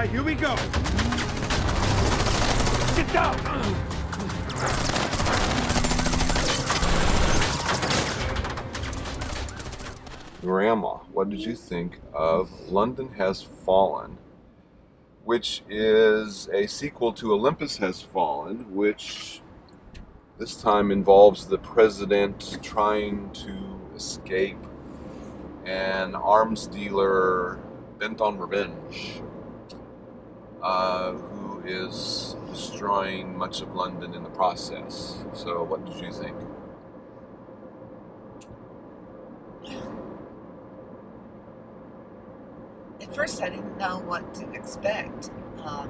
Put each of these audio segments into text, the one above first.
right, here we go. Get down. Grandma, what did you think of London Has Fallen, which is a sequel to Olympus Has Fallen, which this time involves the president trying to escape an arms dealer bent on revenge, who is destroying much of London in the process. So what did you think? At first I didn't know what to expect. I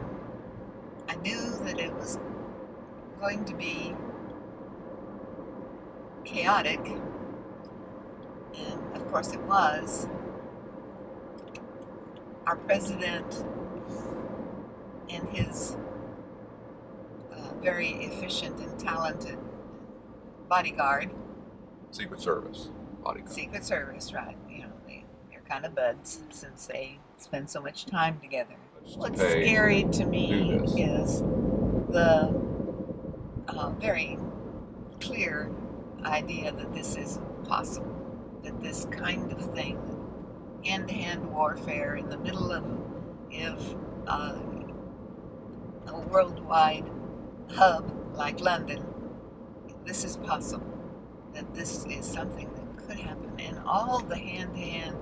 knew that it was going to be chaotic, and of course it was. Our president and his very efficient and talented bodyguard. Secret Service bodyguard. Secret Service, right. You know, they're kind of buds since they spend so much time together. What's scary to me is the very clear idea that this is possible, that this kind of thing, hand-to-hand warfare in the middle of a worldwide hub like London, this is possible, that this is something that could happen. And all the hand-to-hand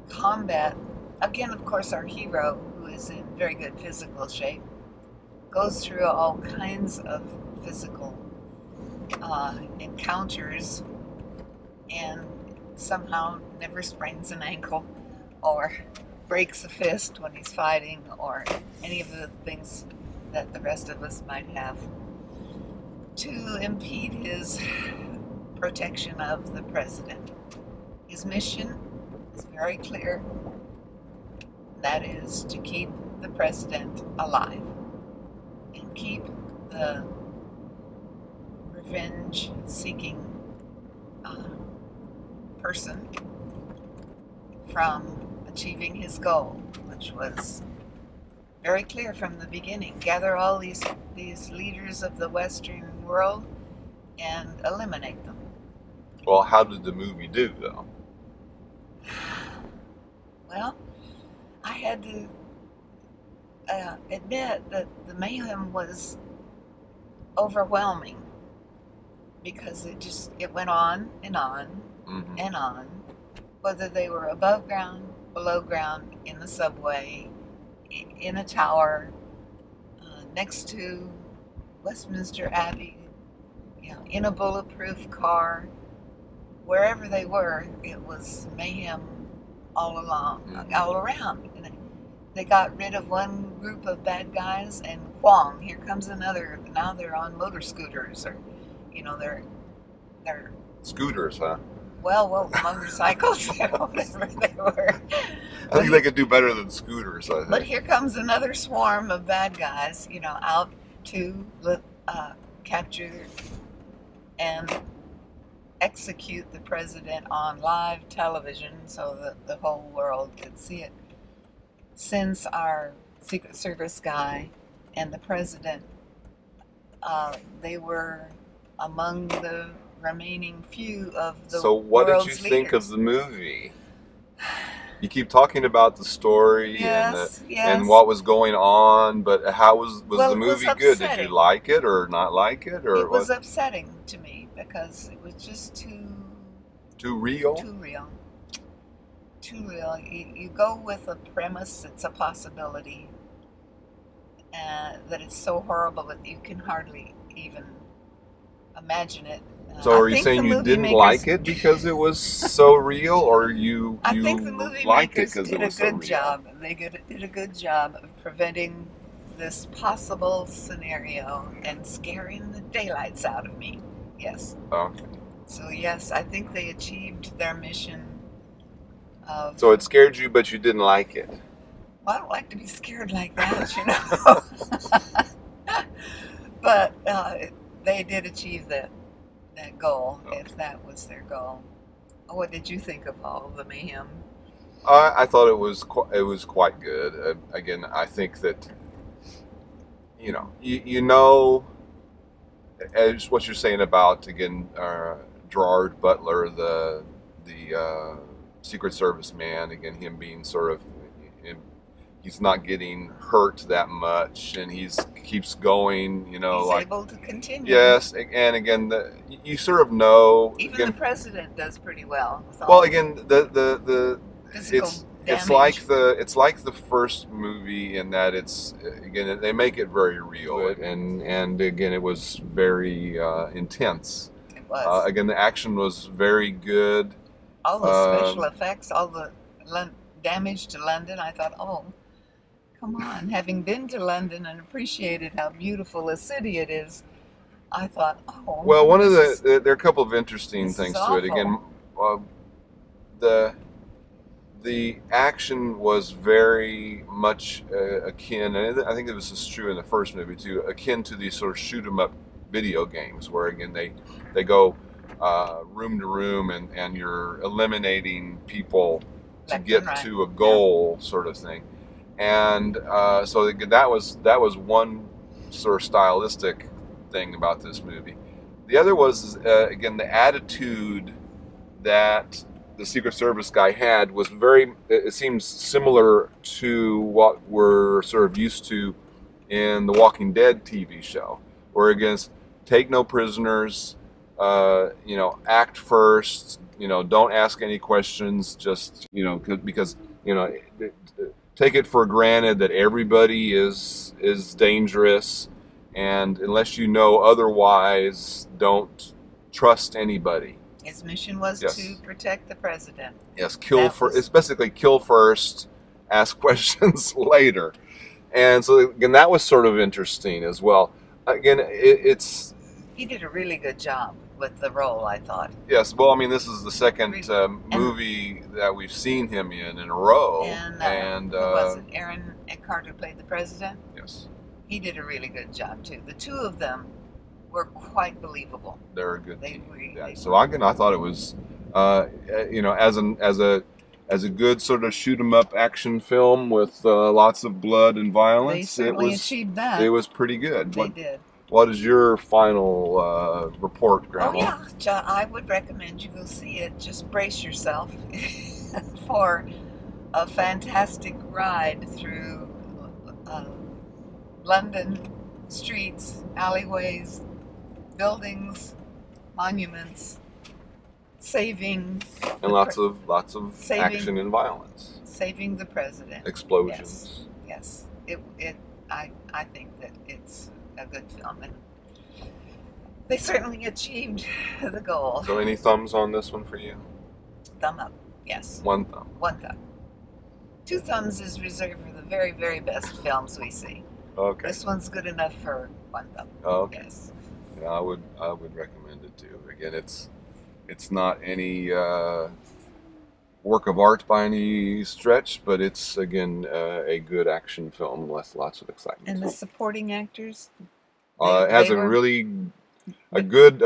combat, again, of course, our hero, who is in very good physical shape, goes through all kinds of physical encounters and somehow never sprains an ankle or breaks a fist when he's fighting, or any of the things that the rest of us might have to impede his protection of the president. His mission is very clear. That is to keep the president alive and keep the revenge-seeking person from achieving his goal, which was very clear from the beginning. Gather all these leaders of the Western world and eliminate them. Well, how did the movie do, though? Well, I had to admit that the mayhem was overwhelming, because it went on and on and on, whether they were above ground, below ground, in the subway, in a tower, next to Westminster Abbey, you know, in a bulletproof car, wherever they were, it was mayhem all around. And they got rid of one group of bad guys, and whong, here comes another. Now they're on motor scooters, or, you know, they're scooters, huh? Well, motorcycles, whatever they were. I think they could do better than scooters, I think. But here comes another swarm of bad guys, you know, out to capture and execute the president on live television so that the whole world could see it. Since our Secret Service guy and the president, they were among the remaining few of the So what did you world's think leaders. of the movie? You keep talking about the story and what was going on, but how was the movie good? Did you like it or not like it, or it was upsetting to me because it was just too real? Too real. You go with a premise that's a possibility, that it's so horrible that you can hardly even imagine it. So are you saying you didn't like it because it was so real, or you I think the movie liked it makers because did it was a good so real? job. They did a good job of preventing this possible scenario and scaring the daylights out of me. Yes. Okay. So yes, I think they achieved their mission. So it scared you, but you didn't like it. Well, I don't like to be scared like that, you know. But they did achieve that goal, if that was their goal. What did you think of all the mayhem? I thought it was quite good. Again, I think that you know as what you're saying about again Gerard Butler, the Secret Service man. Again, him being sort of he's not getting hurt that much, and he's keeps going. He's Like able to continue. yes, and again, you sort of know. Even Again, the president does pretty well. With well, all again, the physical it's damage. like the first movie in that it's again they make it very real, and again it was very intense. It was. Again, the action was very good. All the special effects, all the damage to London. I thought, oh, come on. Having been to London and appreciated how beautiful a city it is, I thought, oh, well, there are a couple of interesting things to it. Again, the the action was very much akin, and I think this is true in the first movie too, akin to these sort of shoot 'em up video games, where again they go room to room, and you're eliminating people to get to a goal, sort of thing. And so that was one sort of stylistic thing about this movie. The other was again the attitude that the Secret Service guy had was very. It seems similar to what we're sort of used to in the Walking Dead TV show, where again, take no prisoners. Act first. Don't ask any questions. Just because take it for granted that everybody is dangerous, and unless you know otherwise, don't trust anybody. His mission was to protect the president. Yes, it's basically kill first, ask questions later. And so again, that was sort of interesting as well. Again, he did a really good job with the role, I thought. Yes, well, I mean, this is the second movie that we've seen him in a row. And who was it? Aaron Eckhart, who played the president? Yes. He did a really good job, too. The two of them were quite believable. They're a good team. So I thought it was, as a good sort of shoot 'em up action film with lots of blood and violence. They certainly achieved that. It was pretty good. They did. What is your final report, Grandma? Oh yeah, I would recommend you go see it. Just brace yourself for a fantastic ride through London streets, alleyways, buildings, monuments, saving and lots of action and violence, saving the president, explosions. Yes. I think that it's a good film, and they certainly achieved the goal. So any thumbs on this one for you? Thumb up. Yes. One thumb. One thumb. Two thumbs is reserved for the very, very best films we see. Okay. This one's good enough for one thumb. Okay. Yes. Yeah, I would recommend it too. Again, it's not any work of art by any stretch, but it's again a good action film with lots of excitement. And the supporting actors? It has a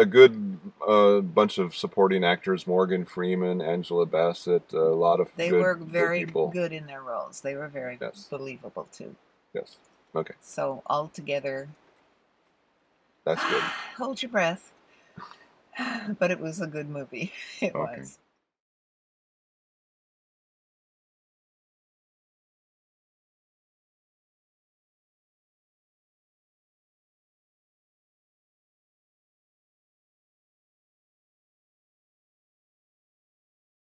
good bunch of supporting actors: Morgan Freeman, Angela Bassett, a lot of. They were very good in their roles. They were very believable too. Yes. Okay. So altogether, that's good. Hold your breath. But it was a good movie. It was.